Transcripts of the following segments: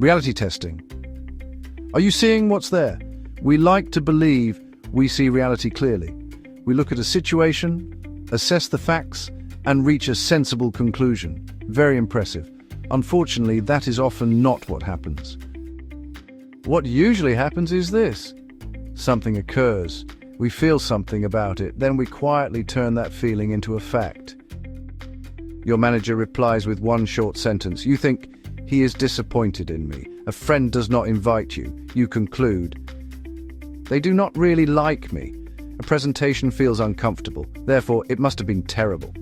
Reality testing. Are you seeing what's there? We like to believe we see reality clearly. We look at a situation, assess the facts, and reach a sensible conclusion. Very impressive. Unfortunately, that is often not what happens. What usually happens is this. Something occurs. We feel something about it, then we quietly turn that feeling into a fact. Your manager replies with one short sentence. You think, he is disappointed in me. A friend does not invite you. You conclude, they do not really like me. A presentation feels uncomfortable. Therefore, it must have been terrible.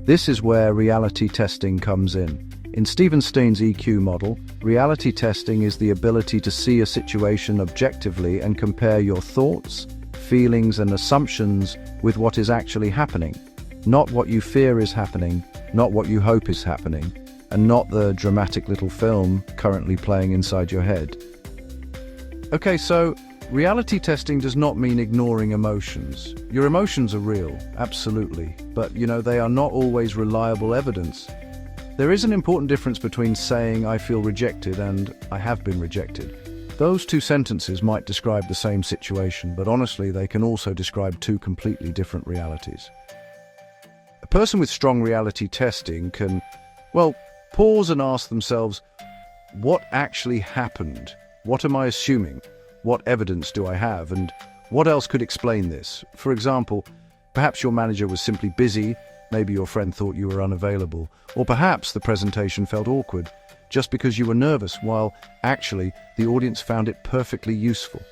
This is where reality testing comes in. In Stephen Stein's EQ model, reality testing is the ability to see a situation objectively and compare your thoughts, feelings, and assumptions with what is actually happening. Not what you fear is happening, not what you hope is happening, and not the dramatic little film currently playing inside your head. Okay, so reality testing does not mean ignoring emotions. Your emotions are real, absolutely, but they are not always reliable evidence. There is an important difference between saying I feel rejected and I have been rejected. Those two sentences might describe the same situation, but honestly, they can also describe two completely different realities. A person with strong reality testing can, pause and ask themselves, what actually happened? What am I assuming? What evidence do I have? And what else could explain this? For example, perhaps your manager was simply busy, maybe your friend thought you were unavailable, or perhaps the presentation felt awkward just because you were nervous, while actually the audience found it perfectly useful.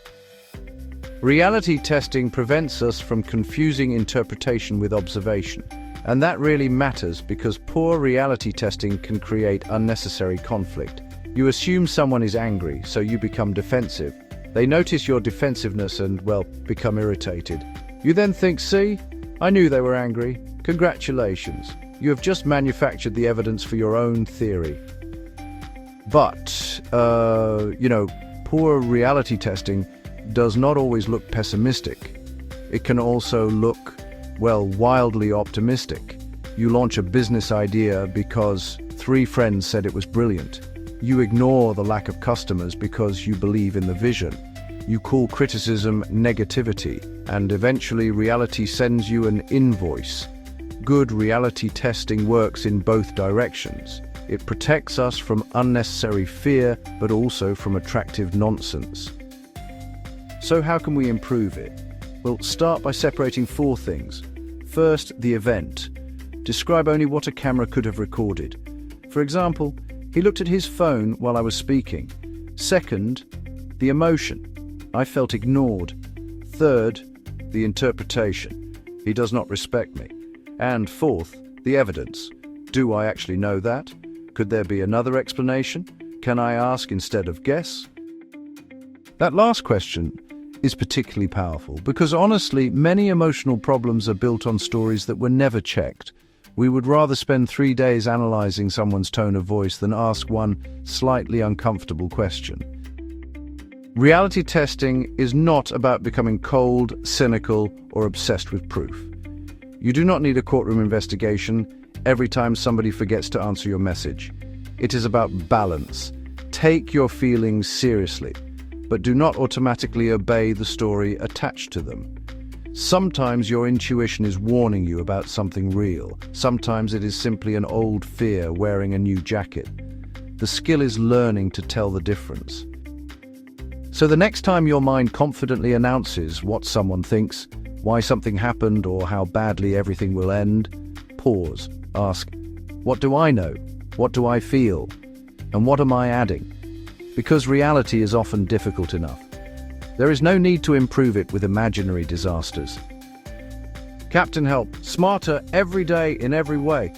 Reality testing prevents us from confusing interpretation with observation. And that really matters because poor reality testing can create unnecessary conflict. You assume someone is angry, so you become defensive. They notice your defensiveness and, become irritated. You then think, see, I knew they were angry. Congratulations. You have just manufactured the evidence for your own theory. But, poor reality testing does not always look pessimistic. It can also look wildly optimistic. You launch a business idea because 3 friends said it was brilliant. You ignore the lack of customers because you believe in the vision. You call criticism negativity, and eventually reality sends you an invoice. Good reality testing works in both directions. It protects us from unnecessary fear, but also from attractive nonsense. So how can we improve it? Start by separating 4 things. First, the event. Describe only what a camera could have recorded. For example, he looked at his phone while I was speaking. Second, the emotion. I felt ignored. Third, the interpretation. He does not respect me. And fourth, the evidence. Do I actually know that? Could there be another explanation? Can I ask instead of guess? That last question is particularly powerful because honestly, many emotional problems are built on stories that were never checked. We would rather spend 3 days analyzing someone's tone of voice than ask one slightly uncomfortable question. Reality testing is not about becoming cold, cynical, or obsessed with proof. You do not need a courtroom investigation every time somebody forgets to answer your message. It is about balance. Take your feelings seriously, but do not automatically obey the story attached to them. Sometimes your intuition is warning you about something real. Sometimes it is simply an old fear wearing a new jacket. The skill is learning to tell the difference. So the next time your mind confidently announces what someone thinks, why something happened, or how badly everything will end, pause. Ask, what do I know? What do I feel? And what am I adding? Because reality is often difficult enough. There is no need to improve it with imaginary disasters. Captain Help, smarter every day in every way.